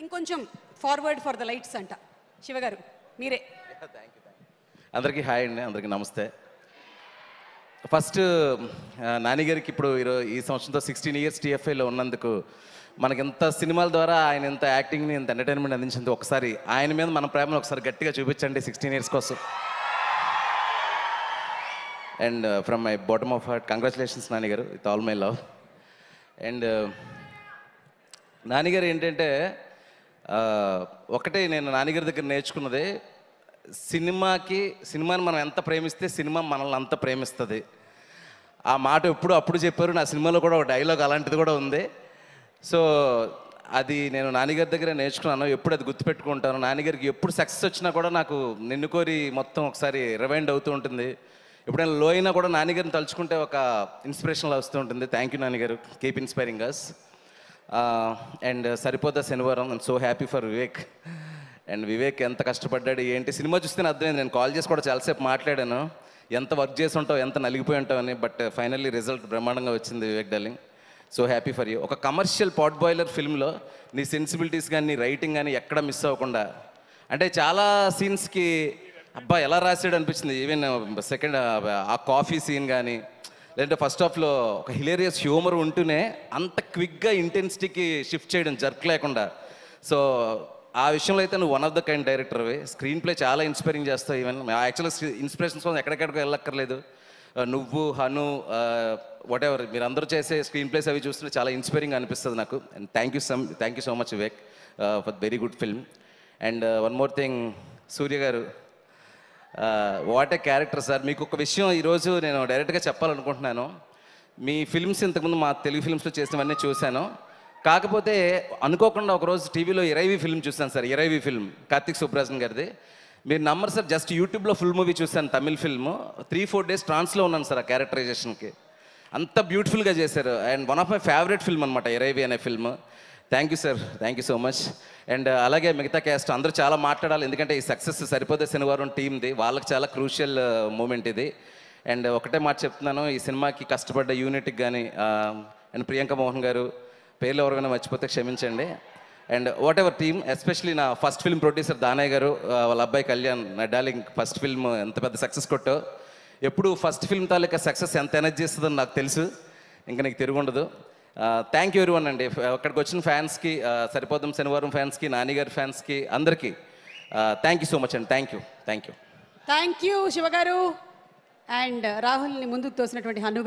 ఇంకొంచెం forward for the lights అంట. శివగారు మీరే. అందరికీ హాయ్ అండి, అందరికీ నమస్తే. ఫస్ట్ నాని గారికి ఇప్పుడు ఈ సంవత్సరంతో 16 ఇయర్స్ టీఎఫ్ఐలో ఉన్నందుకు మనకి ఎంత సినిమాల ద్వారా ఆయన ఎంత యాక్టింగ్ని ఎంత ఎంటర్టైన్మెంట్ అందించింది. ఒకసారి ఆయన మీద మన ప్రేమను ఒకసారి గట్టిగా చూపించండి 16 ఇయర్స్ కోసం. And from my bottom of heart congratulations Nani garu, with all my love. And నానిగారు ఏంటంటే ఒకటే నేను నానిగారి దగ్గర నేర్చుకున్నది, సినిమాని మనం ఎంత ప్రేమిస్తే సినిమా మనల్ని అంత ప్రేమిస్తుంది. ఆ మాట అప్పుడు చెప్పారు. నా సినిమాలో కూడా ఒక డైలాగ్ అలాంటిది కూడా ఉంది. సో అది నేను నానిగారి దగ్గర నేర్చుకున్నాను. ఎప్పుడు అది గుర్తుపెట్టుకుంటాను. నానిగారికి ఎప్పుడు సక్సెస్ వచ్చినా కూడా నాకు నిన్ను కోరి మొత్తం ఒకసారి రివైండ్ అవుతూ ఉంటుంది. ఎప్పుడైనా లో అయినా కూడా నానిగారిని తలుచుకుంటే ఒక ఇన్స్పిరేషన్లో వస్తూ ఉంటుంది. థ్యాంక్ యూ నానిగారు, keep inspiring us. And Saripodhaa Sanivaaram, I'm so happy for Vivek. And Vivek ఎంత కష్టపడ్డాడు ఏంటి సినిమా చూస్తేనే అర్థమైంది. నేను కాల్ చేసి కూడా చాలాసేపు మాట్లాడాను, ఎంత వర్క్ చేసి ఉంటావు, ఎంత నలిగిపోయి ఉంటావు అని. బట్ ఫైనల్లీ రిజల్ట్ బ్రహ్మాండంగా వచ్చింది Vivek darling. So happy for you. ఒక కమర్షియల్ పాట్ బాయిలర్ ఫిల్మ్లో నీ సెన్సిబిలిటీస్ కానీ నీ రైటింగ్ కానీ ఎక్కడ మిస్ అవ్వకుండా, అంటే చాలా సీన్స్కి అబ్బా ఎలా రాసాడు అనిపించింది. ఈవెన్ సెకండ్ ఆ కాఫీ సీన్ కానీ, లేదంటే ఫస్ట్ హాఫ్లో ఒక హిలేరియస్ హ్యూమర్ ఉంటూనే అంత క్విక్గా ఇంటెన్సిటీకి షిఫ్ట్ చేయడం జర్క్ లేకుండా. సో ఆ విషయంలో అయితే నువ్వు వన్ ఆఫ్ ద కైండ్ డైరెక్టర్వి. స్క్రీన్ ప్లే చాలా ఇన్స్పైరింగ్ చేస్తావు. ఈవెన్ యాక్చువల్గా ఇన్స్పిరేషన్స్ కోసం ఎక్కడికెక్కడికి వెళ్ళక్కర్లేదు. నువ్వు హను వాట్ ఎవర్ మీరందరూ చేసే స్క్రీన్ ప్లేస్ అవి చూస్తుంటే చాలా ఇన్స్పైరింగ్ అనిపిస్తుంది నాకు. And thank you so much Vivek for very good film. And one more thing, Surya garu what A character sir. మీకు ఒక విషయం ఈరోజు నేను డైరెక్ట్గా చెప్పాలనుకుంటున్నాను. మీ ఫిల్మ్స్ ఇంతకుముందు మా తెలుగు ఫిల్మ్స్లో చేసినవన్నీ చూశాను. కాకపోతే అనుకోకుండా ఒకరోజు టీవీలో ఇరైవి ఫిల్మ్ చూశాను సార్. ఇరైవి ఫిల్మ్ కార్తిక్ సుబ్రాజన్ గారిది. మీరు నమ్మరు సార్, జస్ట్ యూట్యూబ్లో ఫుల్ మూవీ చూశాను, తమిళ్ ఫిల్మ్. 3-4 డేస్ ట్రాన్స్లో ఉన్నాను సార్ ఆ క్యారెక్టరైజేషన్కి. అంత బ్యూటిఫుల్గా చేశారు. And one of my favourite film అనమాట ఇరైవి అనే film. Thank you sir, thank you so much. And అలాగే మిగతా క్యాస్ట్ అందరూ చాలా మాట్లాడాలి, ఎందుకంటే ఈ సక్సెస్ సరిపోతే శనివారం టీమ్ది, వాళ్ళకి చాలా క్రూషియల్ మూమెంట్ ఇది. అండ్ ఒకటే మాట చెప్తున్నాను, ఈ సినిమాకి కష్టపడ్డ యూనిట్కి కానీ అండ్ ప్రియాంక మోహన్ గారు, పేర్లు ఎవరైనా మర్చిపోతే క్షమించండి. And what ever team, especially నా ఫస్ట్ ఫిల్మ్ ప్రొడ్యూసర్ దానయ్య గారు, వాళ్ళ అబ్బాయి కళ్యాణ్, నా డార్లింగ్ ఫస్ట్ ఫిల్మ్ ఎంత పెద్ద సక్సెస్ కొట్టో. ఎప్పుడు ఫస్ట్ ఫిల్మ్ తాలూకా సక్సెస్ ఎంత ఎనర్జీ ఇస్తుందని నాకు తెలుసు, ఇంకా నీకు తిరుగుండదు. థ్యాంక్ యూ ఎవరీవన్ అండి. అక్కడికి వచ్చిన ఫ్యాన్స్కి, సరిపోదాం శనివారం ఫ్యాన్స్కి, నానిగారి ఫ్యాన్స్కి, అందరికీ థ్యాంక్ యూ సో మచ్ అండి. థ్యాంక్ యూ థ్యాంక్ యూ శివగారు. అండ్ రాహుల్ని ముందుకు తోసినటువంటి హను